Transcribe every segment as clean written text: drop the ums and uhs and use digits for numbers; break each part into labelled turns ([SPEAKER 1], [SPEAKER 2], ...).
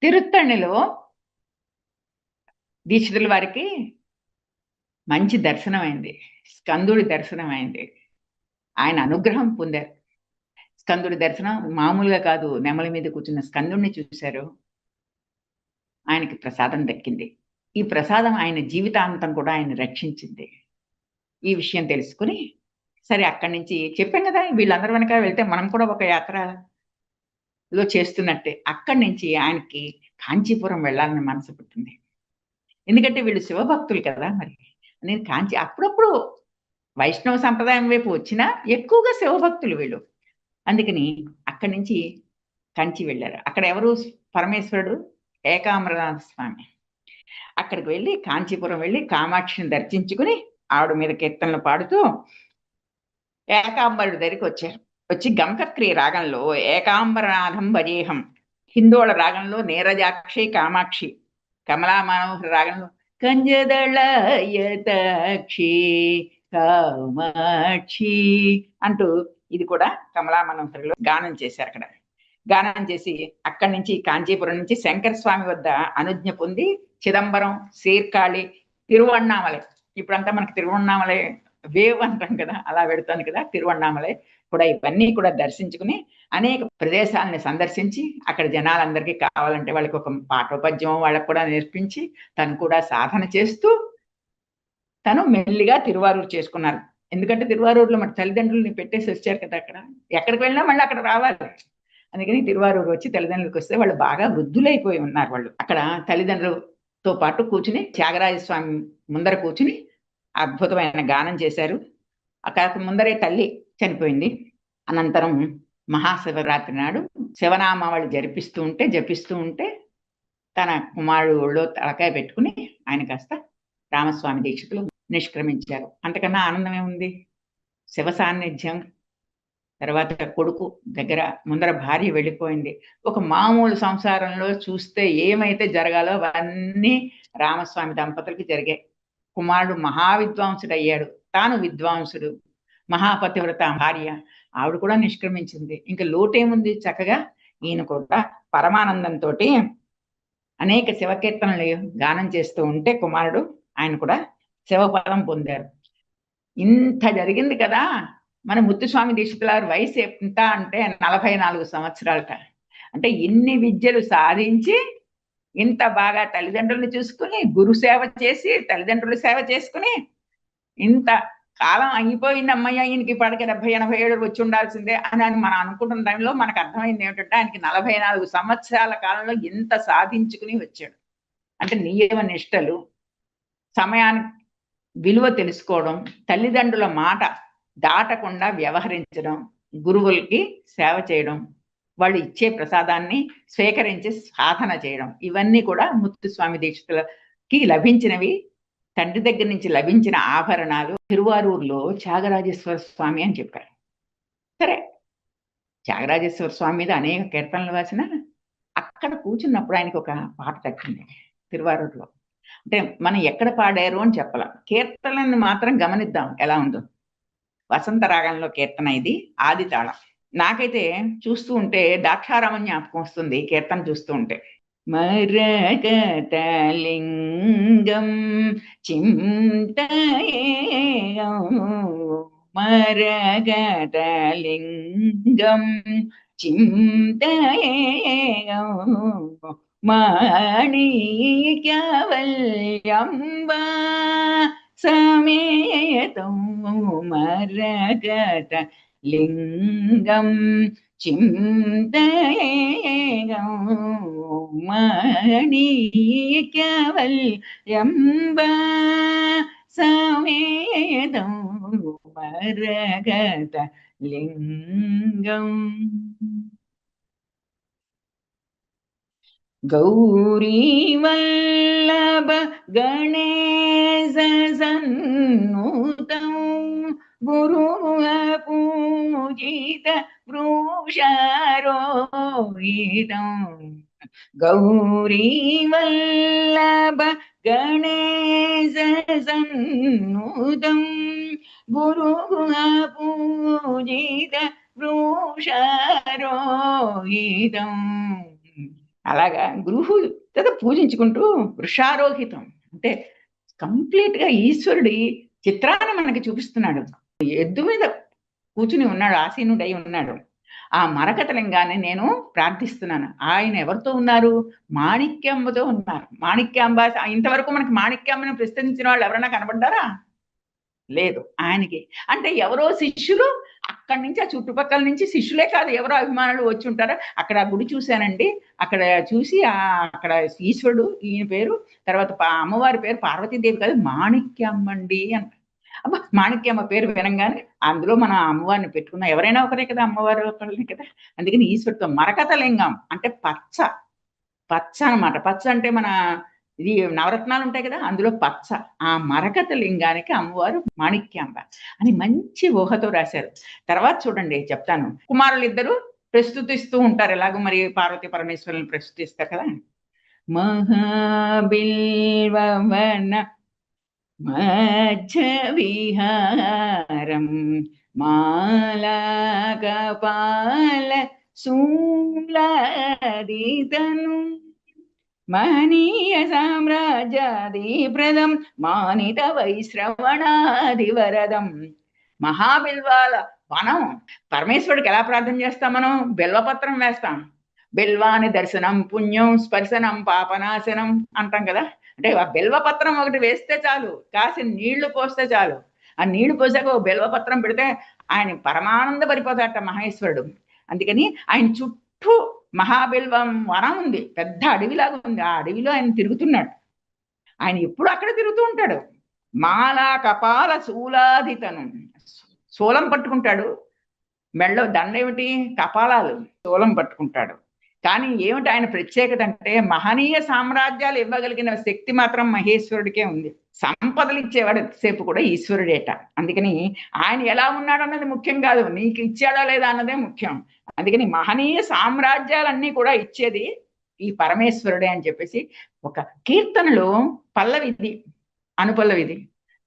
[SPEAKER 1] తిరుత్తణిలో దీక్షితుల వారికి మంచి దర్శనమైంది. స్కందుడి దర్శనమైంది. ఆయన అనుగ్రహం పొందారు. స్కందుడి దర్శనం మామూలుగా కాదు. నెమలి మీద కూర్చున్న స్కందుడిని చూశారు. ఆయనకి ప్రసాదం దక్కింది. ఈ ప్రసాదం ఆయన జీవితాంతం కూడా ఆయన్ని రక్షించింది. ఈ విషయం తెలుసుకొని, సరే అక్కడి నుంచి చెప్పాం గదా! వీళ్ళందరి వెనక వెళ్తే మనం కూడా ఒక యాత్రలో చేస్తున్నట్టే. అక్కడి నుంచి ఆయనకి కాంచీపురం వెళ్ళాలని మనసు పుట్టింది. ఎందుకంటే వీళ్ళు శివభక్తులు కదా మరి. నేను అప్పుడప్పుడు వైష్ణవ సంప్రదాయం వైపు వచ్చినా ఎక్కువగా శివభక్తులు వీళ్ళు. అందుకని అక్కడి నుంచి కంచి వెళ్లారు. అక్కడ ఎవరు పరమేశ్వరుడు ఏకాంబరనాథ స్వామి. అక్కడికి వెళ్లి కాంచీపురం వెళ్లి కామాక్షిని దర్శించుకొని ఆవిడ మీద కీర్తనలు పాడుతూ ఏకాంబరుడి దగ్గరికి వచ్చారు. వచ్చి గమకక్రియ రాగంలో ఏకాంబరనాథం భజేహం, హిందోళ రాగంలో నీరజాక్షి కామాక్షి, కమలా మనోహర రాగంలో కంజదళయతాక్షి కామాక్షి అంటూ ఇది కూడా కమలా మనోహరిలో గానం చేశారు. అక్కడ గానం చేసి అక్కడి నుంచి కాంచీపురం నుంచి శంకర స్వామి వద్ద అనుజ్ఞ పొంది చిదంబరం, సీర్కాళి, తిరువణ్ణామలై, ఇప్పుడంతా మనకి తిరువణ్ణామలై వేవ్ అంటాం కదా, అలా పెడుతుంది కదా తిరువణ్ణామలై కూడా, ఇవన్నీ కూడా దర్శించుకుని అనేక ప్రదేశాలని సందర్శించి అక్కడ జనాలందరికీ కావాలంటే వాళ్ళకి ఒక పాఠోపద్యం వాళ్ళకు కూడా నేర్పించి తను కూడా సాధన చేస్తూ తను మెల్లిగా తిరువారూరు చేసుకున్నారు. ఎందుకంటే తిరువారూరులో మన తల్లిదండ్రులని పెట్టేసి వచ్చారు కదా, అక్కడ ఎక్కడికి వెళ్ళినా మళ్ళీ అక్కడ రావాలి. అందుకని తిరువారూరు వచ్చి తల్లిదండ్రులకు వస్తే వాళ్ళు బాగా వృద్ధులైపోయి ఉన్నారు. వాళ్ళు అక్కడ తల్లిదండ్రులతో పాటు కూర్చుని త్యాగరాజస్వామి ముందర కూర్చుని అద్భుతమైన గానం చేశారు. అక్కడ ముందరే తల్లి చనిపోయింది. అనంతరం మహాశివరాత్రి నాడు శివనామావళి జపిస్తూ ఉంటే తన కుమారుడు ఒళ్ళో తలకాయ పెట్టుకుని ఆయన కాస్త రామస్వామి దీక్షితులు నిష్క్రమించారు. అంతకన్నా ఆనందమే ఉంది. శివ సాన్నిధ్యం, తర్వాత కొడుకు దగ్గర ముందర భార్య వెళ్ళిపోయింది. ఒక మామూలు సంసారంలో చూస్తే ఏమైతే జరగాలో అవన్నీ రామస్వామి దంపతులకి జరిగాయి. కుమారుడు మహావిద్వాంసుడు అయ్యాడు, తాను విద్వాంసుడు. మహాపతివ్రత భార్య, ఆవిడ కూడా నిష్క్రమించింది. ఇంకా లోటేముంది, చక్కగా ఈయన కూడా పరమానందంతో అనేక శివకీర్తనలు గానం చేస్తూ ఉంటే కుమారుడు ఆయన కూడా శివపదం పొందారు. ఇంత జరిగింది కదా. మన ముత్తుస్వామి దీక్షితుల వయసు ఎంత అంటే 44 సంవత్సరాలట. అంటే ఇన్ని విద్యలు సాధించి ఇంత బాగా తల్లిదండ్రులను చూసుకుని గురు సేవ చేసి తల్లిదండ్రుల సేవ చేసుకుని ఇంత కాలం అయిపోయింది, అమ్మయ్య ఈయనకి ఇప్పటికి 70-80 ఏళ్ళు వచ్చి ఉండాల్సిందే అని మనం అనుకుంటున్న టైంలో మనకు అర్థమైంది ఏమిటంటే ఆయనకి 44 సంవత్సరాల కాలంలో ఇంత సాధించుకుని వచ్చాడు. అంటే నియమ నిష్టలు, సమయానికి విలువ తెలుసుకోవడం, తల్లిదండ్రుల మాట దాటకుండా వ్యవహరించడం, గురువులకి సేవ చేయడం, వాళ్ళు ఇచ్చే ప్రసాదాన్ని స్వీకరించి సాధన చేయడం, ఇవన్నీ కూడా ముత్తుస్వామి దీక్షితులకి లభించినవి. తండ్రి దగ్గర నుంచి లభించిన ఆభరణాలు. తిరువారూరులో త్యాగరాజేశ్వర స్వామి అని చెప్పారు. సరే, త్యాగరాజేశ్వర స్వామి మీద అనేక కీర్తనలు రాసిన అక్కడ కూర్చున్నప్పుడు ఆయనకు ఒక పాట దక్కింది తిరువారూరులో. అంటే మనం ఎక్కడ పాడారు అని చెప్పాల, కీర్తనని మాత్రం గమనిద్దాం ఎలా ఉందో. వసంత రాగంలో కీర్తన ఇది, ఆది తాళం. నాకైతే చూస్తూ ఉంటే దాక్షారామం జ్ఞాపకం వస్తుంది కీర్తన చూస్తూ ఉంటే. మరకతలింగం చింతయేయం, మరకతలింగం చింతయేయం, మాణిక్యవల్యంబా సమేతం, మరకత లింగం చింతయేయం, మాణిక్యవల్యంబా సమేతం, మరకత లింగం. గౌరీ వల్లభ గణేశ సన్నుతం, గురు పూజిత వృషారోహితం. గౌరీ వల్లభ గణేశ సన్నుతం, గురు పూజిత వృషారోహితం. అలాగా గురువు పూజించుకుంటూ వృషారోహితం అంటే కంప్లీట్ గా ఈశ్వరుడి చిత్రాన్ని మనకి చూపిస్తున్నాడు. ఎద్దు మీద కూర్చుని ఉన్నాడు, ఆసీనుడై ఉన్నాడు. ఆ మరకత లింగాన్ని నేను ప్రార్థిస్తున్నాను. ఆయన ఎవరితో ఉన్నారు? మాణిక్యాంబతో ఉన్నారు. మాణిక్యాంబ ఇంతవరకు మనకి మాణిక్యాంబను ప్రశ్నించిన వాళ్ళు ఎవరైనా కనబడ్డారా? లేదు ఆయనకి. అంటే ఎవరో శిష్యులు అక్కడి నుంచి ఆ చుట్టుపక్కల నుంచి శిష్యులే కాదు ఎవరో అభిమానులు వచ్చి ఉంటారా. అక్కడ గుడి చూశానండి, అక్కడ చూసి అక్కడ ఈశ్వరుడు ఈయన పేరు, తర్వాత అమ్మవారి పేరు పార్వతీదేవి కాదు మాణిక్యమ్మండి అంట. అబ్బా మాణిక్యమ్మ పేరు వినంగానే అందులో మనం అమ్మవారిని పెట్టుకున్నా ఎవరైనా ఒకరే కదా, అమ్మవారు ఒకళ్ళే కదా. అందుకని ఈశ్వరుడితో మరకత లింగం అంటే పచ్చ పచ్చ అనమాట. పచ్చ అంటే మన ఇది నవరత్నాలు ఉంటాయి కదా, అందులో పచ్చ. ఆ మరకత లింగానికి అమ్మవారు మాణిక్యాంబ అని మంచి ఊహతో రాశారు. తర్వాత చూడండి చెప్తాను. కుమారులు ఇద్దరు ప్రస్తుతిస్తూ ఉంటారు, ఎలాగో మరి పార్వతీ పరమేశ్వరులను ప్రస్తుతిస్తారు కదా. మహాబిల్వవన మధ్య విహారం మాలాకపాల శూలాదితను మహనీయ సామ్రాజ్యాధిప్రదం మానిత వైశ్రవణాదివరదం. మహాబిల్వాల వనం. పరమేశ్వరుడికి ఎలా ప్రార్థన చేస్తాం మనం? బిల్వపత్రం వేస్తాం. బిల్వాని దర్శనం పుణ్యం స్పర్శనం పాపనాశనం అంటాం కదా. అంటే ఆ బిల్వపత్రం ఒకటి వేస్తే చాలు, కాసి నీళ్లు పోస్తే చాలు. ఆ నీళ్లు పోసాక ఓ బిల్వపత్రం పెడితే ఆయన పరమానంద పడిపోతాట మహేశ్వరుడు. అందుకని ఆయన చుట్టూ మహాబిల్వం వనం ఉంది, పెద్ద అడవిలాగా ఉంది. ఆ అడవిలో ఆయన తిరుగుతున్నాడు. ఆయన ఎప్పుడు అక్కడ తిరుగుతూ ఉంటాడు. మాలా కపాల శూలాధితను, శూలం పట్టుకుంటాడు. మెళ్ళో దండ ఏమిటి? కపాలాలు, శూలం పట్టుకుంటాడు. కానీ ఏమిటి ఆయన ప్రత్యేకత అంటే మహనీయ సామ్రాజ్యాలు ఇవ్వగలిగిన శక్తి మాత్రం మహేశ్వరుడికే ఉంది. సంపదలు ఇచ్చేవాడు సేపు కూడా ఈశ్వరుడేట. అందుకని ఆయన ఎలా ఉన్నాడు అన్నది ముఖ్యం కాదు, నీకు ఇచ్చాడా లేదా అన్నదే ముఖ్యం. అందుకని మహనీయ సామ్రాజ్యాలన్నీ కూడా ఇచ్చేది ఈ పరమేశ్వరుడే అని చెప్పేసి ఒక కీర్తనలో పల్లవిది, అనుపల్లవిది,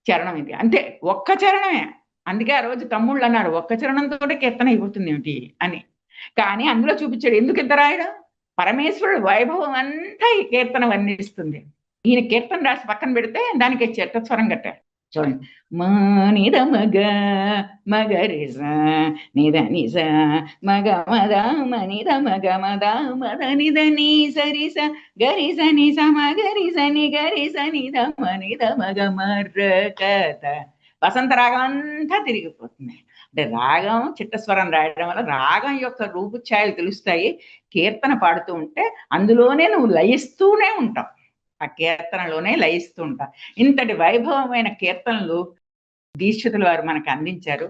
[SPEAKER 1] చరణం ఇది అంతే, ఒక్క చరణమే. అందుకే ఆ రోజు తమ్ముళ్ళు అన్నారు ఒక్క చరణంతో కీర్తన అయిపోతుంది ఏమిటి అని. కానీ అందులో చూపించాడు ఎందుకు ఇంత రాయడం. పరమేశ్వరుడు వైభవం అంతా ఈ కీర్తన వర్ణిస్తుంది. ఈయన కీర్తన రాసి పక్కన పెడితే దానికి చట్టస్వరం కట్టారు. చూడండి. మా నిద మగ మగరిస నిద నిజ మగ మద మనిద మగ మద మద నిద నీ సరిస గరిస ని సమగరిస ని గరిస నిద మనిద మగ మర్ర కథ. వసంత రాగం అంతా తిరిగిపోతుంది. అంటే రాగం చిట్టస్వరం రాయడం వల్ల రాగం యొక్క రూపుఛాయలు తెలుస్తాయి. కీర్తన పాడుతూ ఉంటే అందులోనే నువ్వు లయిస్తూనే ఉంటావు, ఆ కీర్తనలోనే లయిస్తూ ఉంటావు. ఇంతటి వైభవమైన కీర్తనలు దీక్షితుల వారు మనకు అందించారు.